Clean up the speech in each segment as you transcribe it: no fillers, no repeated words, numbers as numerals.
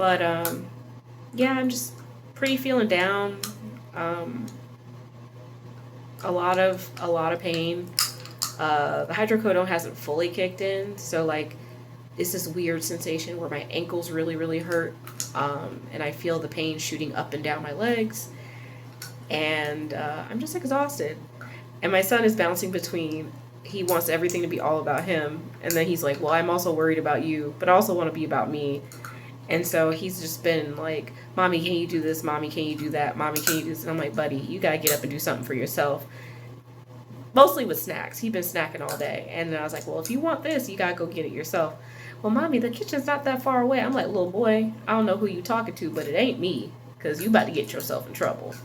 But yeah, I'm just pretty feeling down. Um, a lot of pain. The hydrocodone hasn't fully kicked in, so like it's this weird sensation where my ankles really really hurt, and I feel the pain shooting up and down my legs, and I'm just exhausted. And my son is bouncing between. He wants everything to be all about him, and then he's like, "Well, I'm also worried about you, but I also want to be about me." And so he's just been like, "Mommy, can you do this? Mommy, can you do that? Mommy, can you do this?" And I'm like, "Buddy, you gotta get up and do something for yourself." Mostly with snacks. He'd been snacking all day. And I was like, well, if you want this, you gotta go get it yourself. Well, Mommy, the kitchen's not that far away. I'm like, little boy, I don't know who you talking to, but it ain't me. Because you about to get yourself in trouble.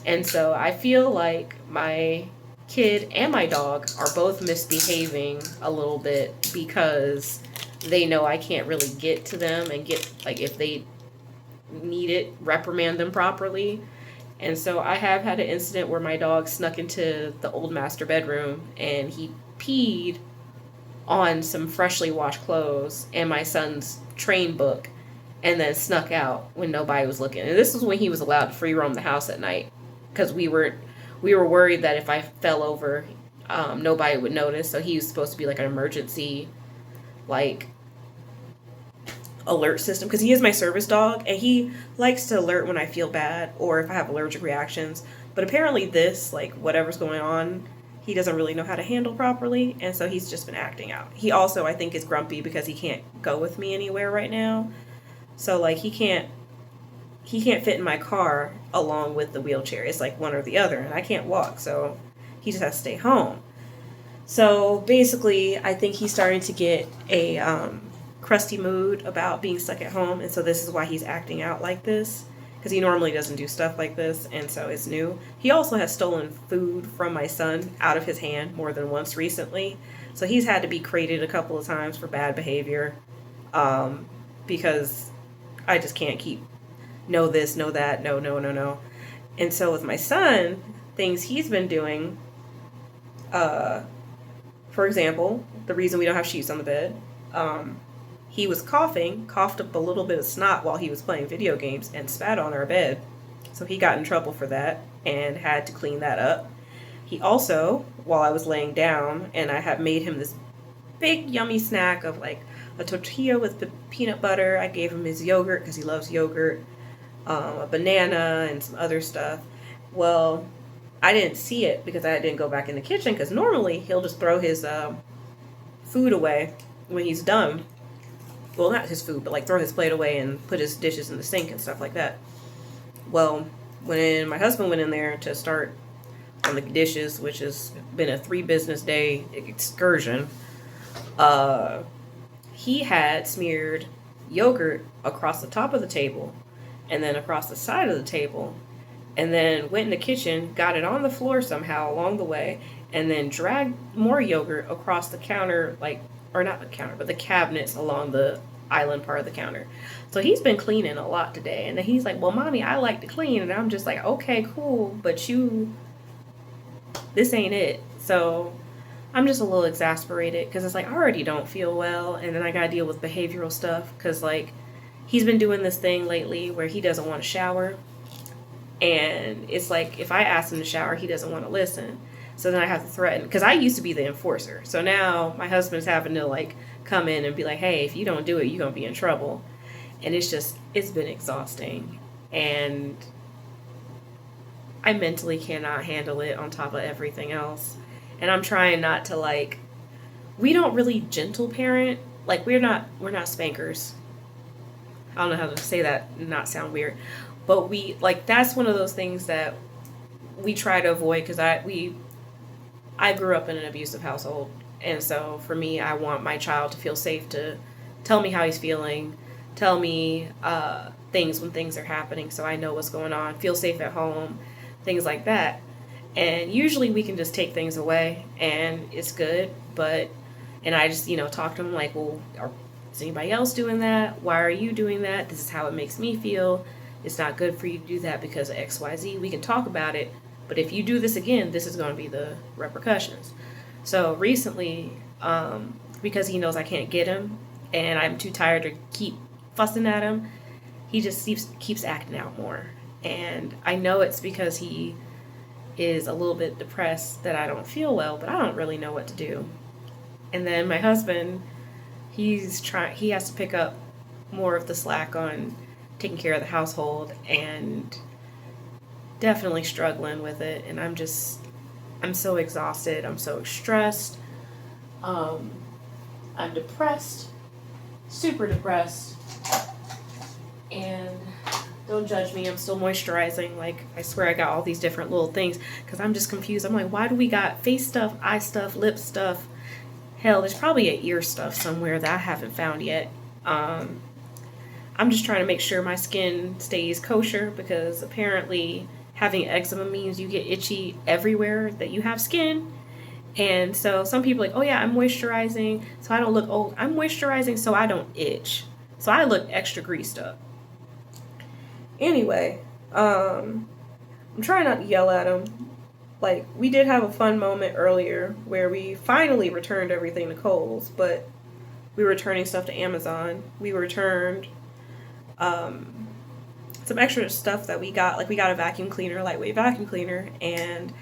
And so I feel like my kid and my dog are both misbehaving a little bit because they know I can't really get to them and get, like, if they need it, reprimand them properly. And so I have had an incident where my dog snuck into the old master bedroom and he peed on some freshly washed clothes and my son's train book and then snuck out when nobody was looking. And this was when he was allowed to free roam the house at night because we were worried that if I fell over, nobody would notice. So he was supposed to be like an emergency, like, alert system because he is my service dog and he likes to alert when I feel bad or if I have allergic reactions. But apparently, this, like, whatever's going on, he doesn't really know how to handle properly, and so he's just been acting out. He also, I think, is grumpy because he can't go with me anywhere right now. So like he can't fit in my car along with the wheelchair. It's like one or the other, and I can't walk, so he just has to stay home. So basically, I think he's starting to get a crusty mood about being stuck at home, and so this is why he's acting out like this. Because he normally doesn't do stuff like this, and so it's new. He also has stolen food from my son out of his hand more than once recently, so he's had to be crated a couple of times for bad behavior. Because I just can't keep no this, no that, no, no, no, no. And so with my son, things he's been doing, uh, for example, the reason we don't have sheets on the bed, he was coughing, coughed up a little bit of snot while he was playing video games, and spat on our bed. So he got in trouble for that and had to clean that up. He also, while I was laying down, and I had made him this big yummy snack of like a tortilla with peanut butter. I gave him his yogurt because he loves yogurt, a banana, and some other stuff. Well, I didn't see it because I didn't go back in the kitchen because normally he'll just throw his food away when he's done. Well, not his food, but like throw his plate away and put his dishes in the sink and stuff like that. Well, when my husband went in there to start on the dishes, which has been a 3 business day excursion, he had smeared yogurt across the top of the table and then across the side of the table and then went in the kitchen, got it on the floor somehow along the way, and then dragged more yogurt across the counter, like, or not the counter, but the cabinets along the island part of the counter. So he's been cleaning a lot today. And then he's like, well, Mommy, I like to clean. And I'm just like, okay, cool, but this ain't it. So I'm just a little exasperated because it's like, I already don't feel well. And then I got to deal with behavioral stuff because, like, he's been doing this thing lately where he doesn't want to shower. And it's like, if I ask him to shower, he doesn't want to listen. So then I have to threaten, because I used to be the enforcer. So now my husband's having to like come in and be like, hey, if you don't do it, you're going to be in trouble. And it's been exhausting. And I mentally cannot handle it on top of everything else. And I'm trying not to, like, we don't really gentle parent. Like, we're not spankers. I don't know how to say that and not sound weird. But we, like, that's one of those things that we try to avoid because I grew up in an abusive household. And so for me, I want my child to feel safe to tell me how he's feeling, tell me things when things are happening so I know what's going on, feel safe at home, things like that. And usually we can just take things away and it's good. And I just, talk to him like, well, is anybody else doing that? Why are you doing that? This is how it makes me feel. It's not good for you to do that because of XYZ. We can talk about it. But if you do this again, this is going to be the repercussions. So recently, because he knows I can't get him and I'm too tired to keep fussing at him, he just keeps acting out more. And I know it's because he is a little bit depressed that I don't feel well, but I don't really know what to do. And then my husband, he has to pick up more of the slack on taking care of the household, and definitely struggling with it. And I'm so exhausted. I'm so stressed. I'm depressed, super depressed. And don't judge me, I'm still moisturizing. Like, I swear I got all these different little things because I'm just confused. I'm like, why do we got face stuff, eye stuff, lip stuff? Hell, there's probably a ear stuff somewhere that I haven't found yet. I'm just trying to make sure my skin stays kosher, because apparently having eczema means you get itchy everywhere that you have skin. And so some people are like, oh yeah, I'm moisturizing so I don't look old. I'm moisturizing so I don't itch. So I look extra greased up. Anyway, I'm trying not to yell at him. Like, we did have a fun moment earlier where we finally returned everything to Kohl's, but we were returning stuff to Amazon. We returned some extra stuff that we got. Like, we got a vacuum cleaner, lightweight vacuum cleaner, and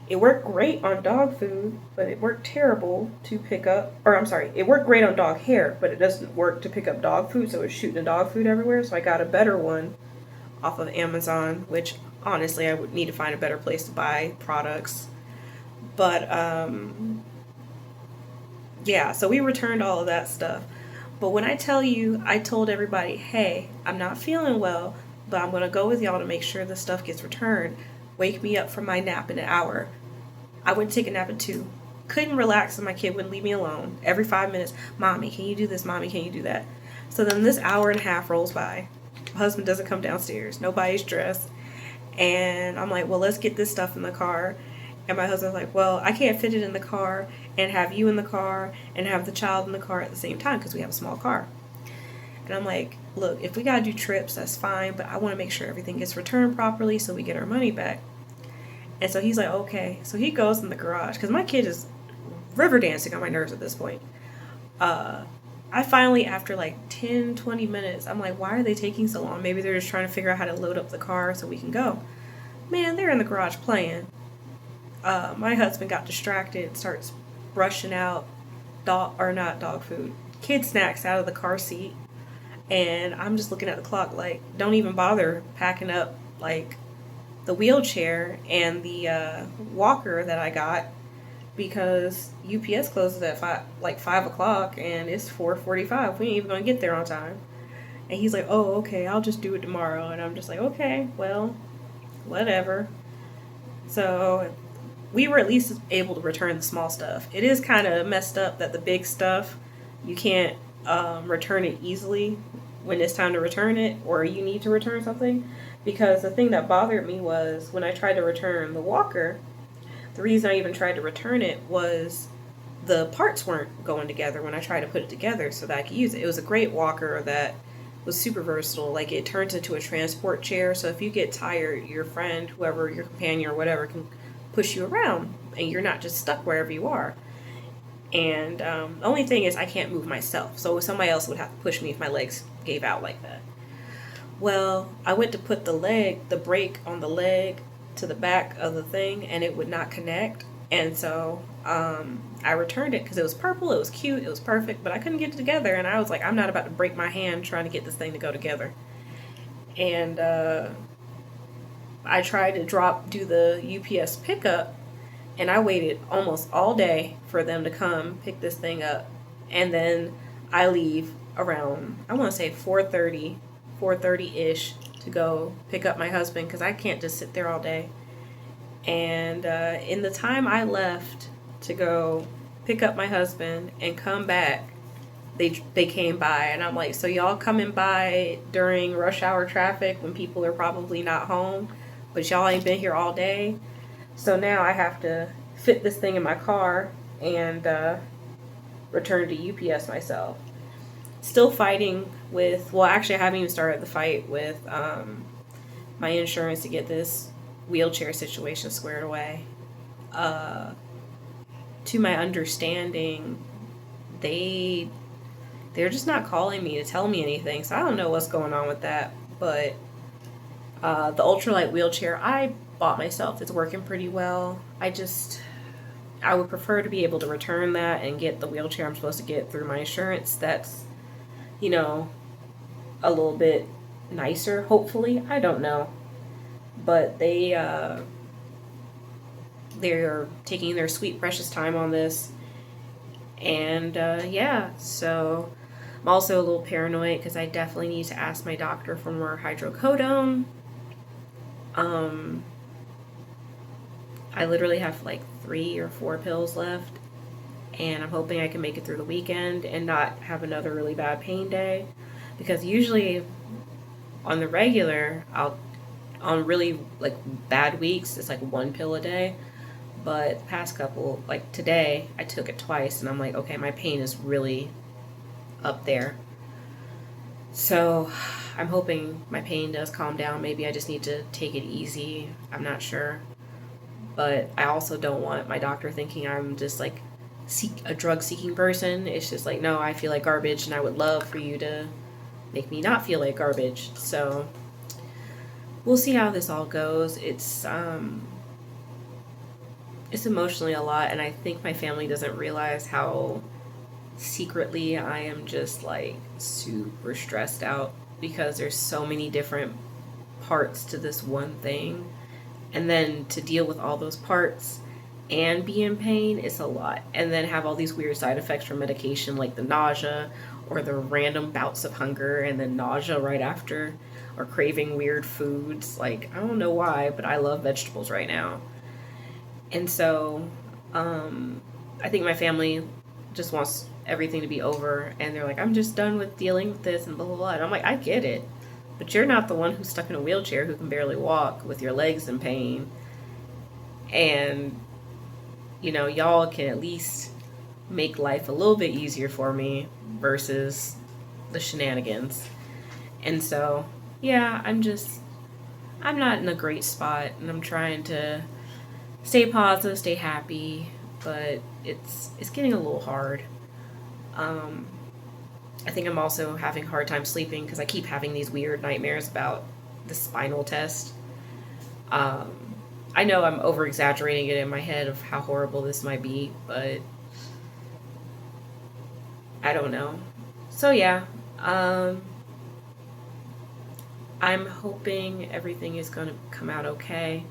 it worked great on dog food, but it worked terrible to pick up, or I'm sorry, it worked great on dog hair, but it doesn't work to pick up dog food, so it's shooting the dog food everywhere. So I got a better one off of Amazon, which honestly I would need to find a better place to buy products. But yeah, so we returned all of that stuff. But when I tell you, I told everybody, hey, I'm not feeling well, but I'm going to go with y'all to make sure the stuff gets returned. Wake me up from my nap in an hour. I went to take a nap at 2. Couldn't relax, and my kid wouldn't leave me alone. Every 5 minutes, Mommy, can you do this? Mommy, can you do that? So then this hour and a half rolls by. My husband doesn't come downstairs. Nobody's dressed. And I'm like, well, let's get this stuff in the car. And my husband's like, well, I can't fit it in the car and have you in the car and have the child in the car at the same time because we have a small car. And I'm like, look, if we got to do trips, that's fine, but I want to make sure everything gets returned properly so we get our money back. And so he's like, okay. So he goes in the garage because my kid is river dancing on my nerves at this point. I finally, after like 10, 20 minutes, I'm like, why are they taking so long? Maybe they're just trying to figure out how to load up the car so we can go. Man, they're in the garage playing. My husband got distracted, starts brushing out kid snacks out of the car seat. And I'm just looking at the clock like, don't even bother packing up like the wheelchair and the walker that I got, because UPS closes at 5 o'clock and it's 4:45. We ain't even gonna get there on time. And he's like, oh, okay, I'll just do it tomorrow. And I'm just like, okay, well, whatever. So we were at least able to return the small stuff. It is kind of messed up that the big stuff, you can't return it easily when it's time to return it, or you need to return something. Because the thing that bothered me was when I tried to return the walker, the reason I even tried to return it was the parts weren't going together when I tried to put it together so that I could use it. It was a great walker that was super versatile. Like, it turns into a transport chair, so if you get tired, your friend, whoever, your companion or whatever, can push you around and you're not just stuck wherever you are. And the only thing is I can't move myself, so somebody else would have to push me if my legs gave out like that. Well, I went to put the brake on the leg to the back of the thing, and it would not connect. And so I returned it because it was purple, it was cute, it was perfect, but I couldn't get it together. And I was like, I'm not about to break my hand trying to get this thing to go together. And I tried to do the UPS pickup, and I waited almost all day for them to come pick this thing up. And then I leave around, I want to say 4:30-ish to go pick up my husband, because I can't just sit there all day. And in the time I left to go pick up my husband and come back, they came by. And I'm like, so y'all coming by during rush hour traffic when people are probably not home, but y'all ain't been here all day? So now I have to fit this thing in my car and return to UPS myself. Still fighting with, well, actually I haven't even started the fight with my insurance to get this wheelchair situation squared away. To my understanding, they're just not calling me to tell me anything, so I don't know what's going on with that. But the ultralight wheelchair I bought myself is working pretty well. I would prefer to be able to return that and get the wheelchair I'm supposed to get through my insurance. That's, you know, a little bit nicer, hopefully. I don't know. But they're taking their sweet precious time on this. And yeah, so I'm also a little paranoid because I definitely need to ask my doctor for more hydrocodone. Um, I literally have like 3 or 4 pills left, and I'm hoping I can make it through the weekend and not have another really bad pain day. Because usually on the regular, on really like bad weeks, it's like 1 pill a day. But past couple, like today, I took it twice, and I'm like, okay, my pain is really up there. So I'm hoping my pain does calm down. Maybe I just need to take it easy. I'm not sure. But I also don't want my doctor thinking I'm just like a drug seeking person. It's just like, no, I feel like garbage, and I would love for you to make me not feel like garbage. So we'll see how this all goes. It's emotionally a lot, and I think my family doesn't realize how secretly I am just like super stressed out because there's so many different parts to this one thing. And then to deal with all those parts and be in pain is a lot. And then have all these weird side effects from medication like the nausea or the random bouts of hunger and then nausea right after or craving weird foods. Like, I don't know why, but I love vegetables right now. And so I think my family just wants everything to be over. And they're like, I'm just done with dealing with this and blah, blah, blah. And I'm like, I get it. But you're not the one who's stuck in a wheelchair who can barely walk with your legs in pain. And, you know, y'all can at least make life a little bit easier for me versus the shenanigans. And so, yeah, I'm not in a great spot, and I'm trying to stay positive, stay happy, but it's getting a little hard. Um, I think I'm also having a hard time sleeping because I keep having these weird nightmares about the spinal test. Um, I know I'm over exaggerating it in my head of how horrible this might be, but I don't know. So yeah, um, I'm hoping everything is going to come out okay.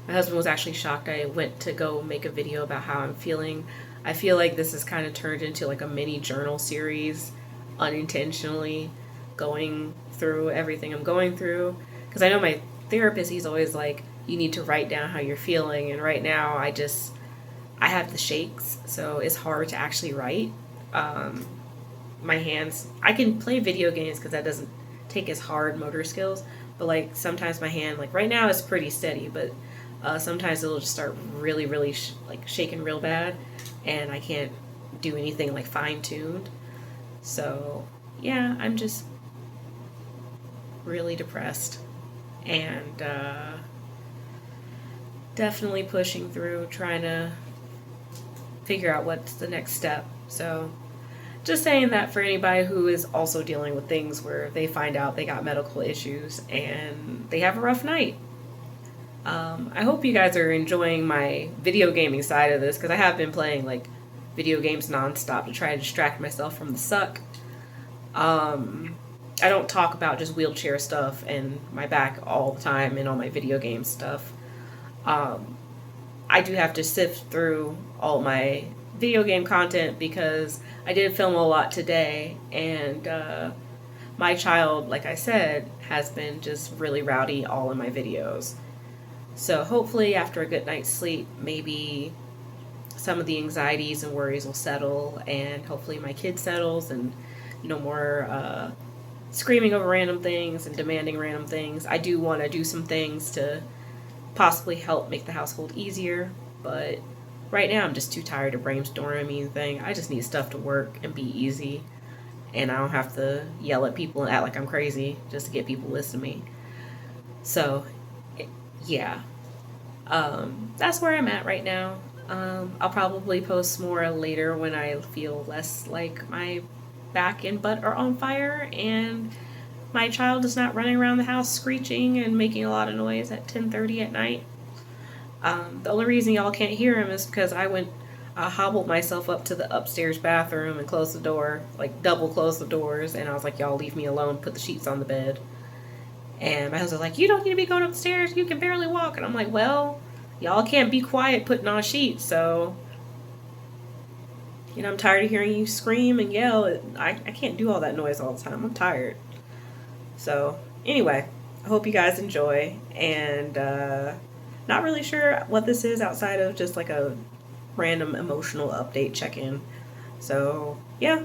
My husband was actually shocked. I went to go make a video about how I'm feeling. I feel like this has kind of turned into like a mini journal series unintentionally going through everything I'm going through. Because I know my therapist, he's always like, you need to write down how you're feeling. And right now, I have the shakes, so it's hard to actually write. Um, my hands, I can play video games because that doesn't take as hard motor skills. But like sometimes my hand, like right now, it's pretty steady, but sometimes it'll just start really, really like shaking real bad, and I can't do anything like fine tuned. So yeah, I'm just really depressed and definitely pushing through, trying to figure out what's the next step. So just saying that for anybody who is also dealing with things where they find out they got medical issues and they have a rough night. I hope you guys are enjoying my video gaming side of this because I have been playing like video games nonstop to try to distract myself from the suck. I don't talk about just wheelchair stuff and my back all the time and all my video game stuff. Um, I do have to sift through all my video game content because I did film a lot today, and my child, like I said, has been just really rowdy all in my videos. So hopefully after a good night's sleep, maybe some of the anxieties and worries will settle, and hopefully my kid settles and no more screaming over random things and demanding random things. I do want to do some things to possibly help make the household easier, but right now I'm just too tired to brainstorm anything. I just need stuff to work and be easy, and I don't have to yell at people and act like I'm crazy just to get people to listen to me. So, yeah, that's where I'm at right now. I'll probably post more later when I feel less like my back and butt are on fire, and my child is not running around the house screeching and making a lot of noise at 10:30 at night. The only reason y'all can't hear him is because I hobbled myself up to the upstairs bathroom and closed the door, like double closed the doors, and I was like, y'all leave me alone, put the sheets on the bed. And my husband's like, you don't need to be going upstairs, you can barely walk. And I'm like, well, y'all can't be quiet putting on sheets, so, I'm tired of hearing you scream and yell. I can't do all that noise all the time. I'm tired. So, anyway, I hope you guys enjoy, and not really sure what this is outside of just like a random emotional update check-in. So, yeah.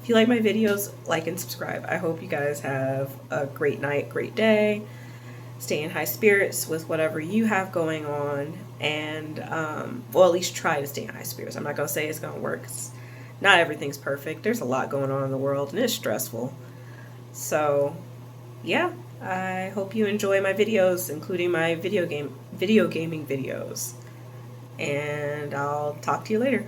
If you like my videos, like and subscribe. I hope you guys have a great night, great day. Stay in high spirits with whatever you have going on. And, well, at least try to stay in high spirits. I'm not going to say it's going to work. Not everything's perfect. There's a lot going on in the world, and it's stressful. So, yeah. I hope you enjoy my videos, including my video gaming videos. And I'll talk to you later.